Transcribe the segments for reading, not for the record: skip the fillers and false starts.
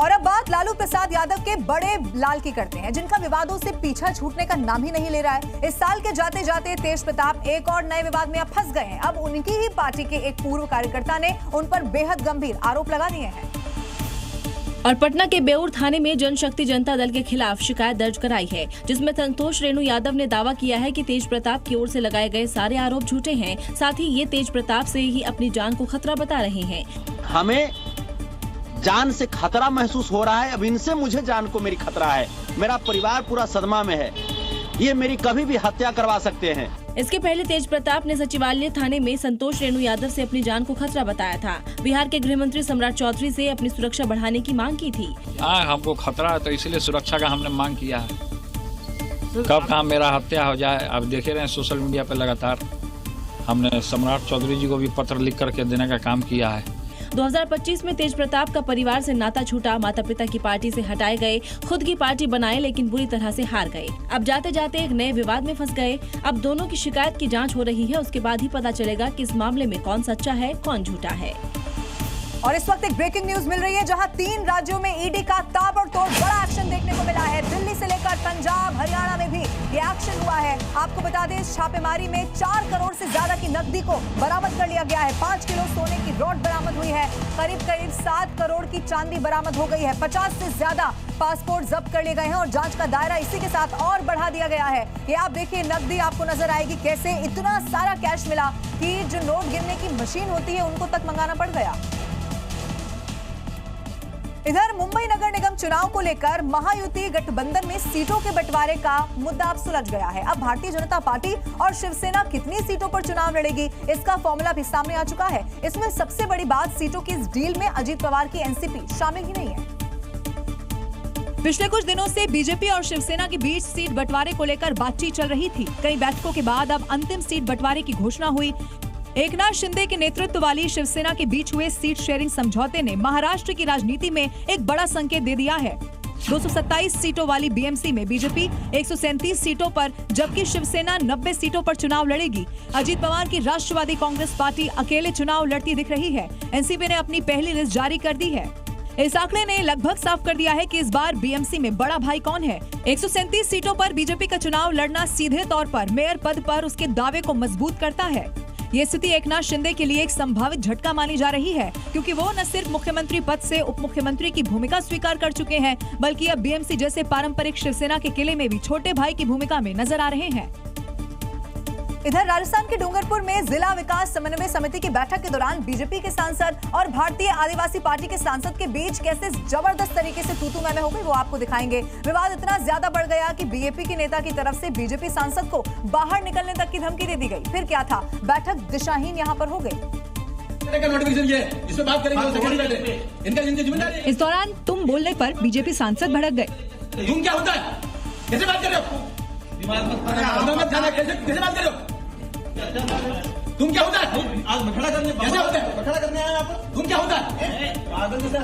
और अब बात लालू प्रसाद यादव के बड़े लाल की करते हैं, जिनका विवादों से पीछा छूटने का नाम ही नहीं ले रहा है। इस साल के जाते जाते तेज प्रताप एक और नए विवाद में अब फंस गए हैं। अब उनकी ही पार्टी के एक पूर्व कार्यकर्ता ने उन पर बेहद गंभीर आरोप लगा दिए हैं और पटना के बेउर थाने में जनशक्ति जनता दल के खिलाफ शिकायत दर्ज कराई है, जिसमें संतोष रेणु यादव ने दावा किया है कि तेज प्रताप की ओर से लगाए गए सारे आरोप झूठे हैं। साथ ही ये तेज प्रताप से ही अपनी जान को खतरा बता रहे हैं। हमें जान से खतरा महसूस हो रहा है। अब इनसे मुझे जान को मेरी खतरा है। मेरा परिवार पूरा सदमा में है। ये मेरी कभी भी हत्या करवा सकते हैं। इसके पहले तेज प्रताप ने सचिवालय थाने में संतोष रेणु यादव से अपनी जान को खतरा बताया था। बिहार के गृह मंत्री सम्राट चौधरी से अपनी सुरक्षा बढ़ाने की मांग की थी। हमको खतरा है तो इसलिए सुरक्षा का हमने मांग किया है। कब कहाँ मेरा हत्या हो जाए। अब देखे रहे हैं सोशल मीडिया पे लगातार हमने सम्राट चौधरी जी को भी पत्र लिख करके देने का काम किया है। 2025 में तेज प्रताप का परिवार से नाता छूटा, माता पिता की पार्टी से हटाए गए, खुद की पार्टी बनाए लेकिन बुरी तरह से हार गए। अब जाते जाते एक नए विवाद में फंस गए। अब दोनों की शिकायत की जांच हो रही है, उसके बाद ही पता चलेगा कि इस मामले में कौन सच्चा है कौन झूठा है। और इस वक्त एक ब्रेकिंग न्यूज मिल रही है, जहां 3 राज्यों में ईडी का ताबड़तोड़ बड़ा एक्शन देखने को मिला है। दिल्ली से लेकर पंजाब हरियाणा में भी ये एक्शन हुआ है। आपको बता दें, इस छापेमारी में 4 करोड़ से ज्यादा की नकदी को बरामद कर लिया गया है। 5 किलो सोने की रॉड बरामद हुई है। करीब 7 करोड़ की चांदी बरामद हो गई है। 50 से ज्यादा पासपोर्ट जब्त कर लिए गए हैं और जांच का दायरा इसी के साथ और बढ़ा दिया गया है। ये आप देखिए, नकदी आपको नजर आएगी कैसे इतना सारा कैश मिला कि जो नोट गिनने की मशीन होती है उनको तक मंगाना पड़ गया। इधर मुंबई नगर निगम चुनाव को लेकर महायुति गठबंधन में सीटों के बंटवारे का मुद्दा अब सुलझ गया है। अब भारतीय जनता पार्टी और शिवसेना कितनी सीटों पर चुनाव लड़ेगी, इसका फॉर्मूला भी सामने आ चुका है। इसमें सबसे बड़ी बात, सीटों की इस डील में अजीत पवार की एनसीपी शामिल ही नहीं है। पिछले कुछ दिनों से बीजेपी और शिवसेना के बीच सीट बंटवारे को लेकर बातचीत चल रही थी। कई बैठकों के बाद अब अंतिम सीट बंटवारे की घोषणा हुई। एकनाथ शिंदे के नेतृत्व वाली शिवसेना के बीच हुए सीट शेयरिंग समझौते ने महाराष्ट्र की राजनीति में एक बड़ा संकेत दे दिया है। 227 सीटों वाली बीएमसी में बीजेपी 137 सीटों पर, जबकि शिवसेना 90 सीटों पर चुनाव लड़ेगी। अजीत पवार की राष्ट्रवादी कांग्रेस पार्टी अकेले चुनाव लड़ती दिख रही है। एनसीपी ने अपनी पहली लिस्ट जारी कर दी है। इस आंकड़े ने लगभग साफ कर दिया है कि इस बार बीएमसी में बड़ा भाई कौन है। 137 सीटों पर बीजेपी का चुनाव लड़ना सीधे तौर पर मेयर पद पर उसके दावे को मजबूत करता है। ये स्थिति एकनाथ शिंदे के लिए एक संभावित झटका मानी जा रही है, क्योंकि वो न सिर्फ मुख्यमंत्री पद से उप मुख्यमंत्री की भूमिका स्वीकार कर चुके हैं, बल्कि अब बीएमसी जैसे पारंपरिक शिवसेना के किले में भी छोटे भाई की भूमिका में नजर आ रहे हैं। इधर राजस्थान के डूंगरपुर में जिला विकास समन्वय समिति की बैठक के दौरान बीजेपी के सांसद और भारतीय आदिवासी पार्टी के सांसद के बीच कैसे जबरदस्त तरीके से तू-तू मैं-मैं हो गई, वो आपको दिखाएंगे। विवाद इतना ज्यादा बढ़ गया कि बीजेपी के नेता की तरफ से बीजेपी सांसद को बाहर निकलने तक की धमकी दे दी गई। फिर क्या था, बैठक दिशाहीन यहाँ पर हो गई। इस दौरान तुम बोलने पर बीजेपी सांसद भड़क गए। तुम क्या होता है, कैसे बात कर रहे हो? कैसे बात कर रहे हो? तुम क्या होता है? आज बखड़ा करने कैसे होता है? बखड़ा करने आए आप? तुम क्या होता है?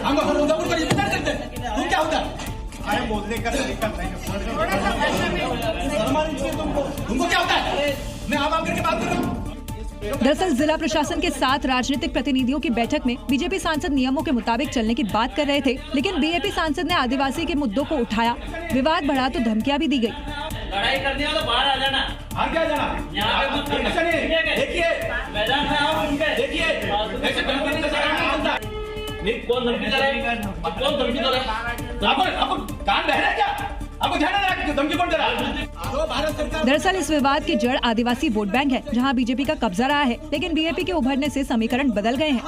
हम उदयपुर पर इंतजार करते हैं। तुम क्या होता है? अरे बोलने का तरीका नहीं। तुमको क्या होता है? मैं आवाम करके बात कर रहा हूँ। दरअसल जिला प्रशासन के साथ राजनीतिक प्रतिनिधियों की बैठक में बीजेपी सांसद नियमों के मुताबिक चलने की बात कर रहे थे, लेकिन बीजेपी सांसद ने आदिवासी के मुद्दों को उठाया। विवाद बढ़ा तो धमकियां भी दी गई। लड़ाई करनी हो तो बाहर आ जाना। बाहर क्या जाना? यहाँ पे कुछ ऐसा नहीं। देखिए मैदान में आओ, उनके देखिए ऐसे धमकी का काम नहीं होता। नहीं, कौन धमकी दे रहा है? कौन धमकी दे रहा है? आपको कान बह रहा है क्या? आपको ध्यान नहीं रखा कि धमकी कौन दे रहा है? भारत सरकार। दरअसल इस विवाद की जड़ आदिवासी वोट बैंक है, जहां बीजेपी का कब्जा रहा है, लेकिन बीजेपी के उभरने से समीकरण बदल गए हैं।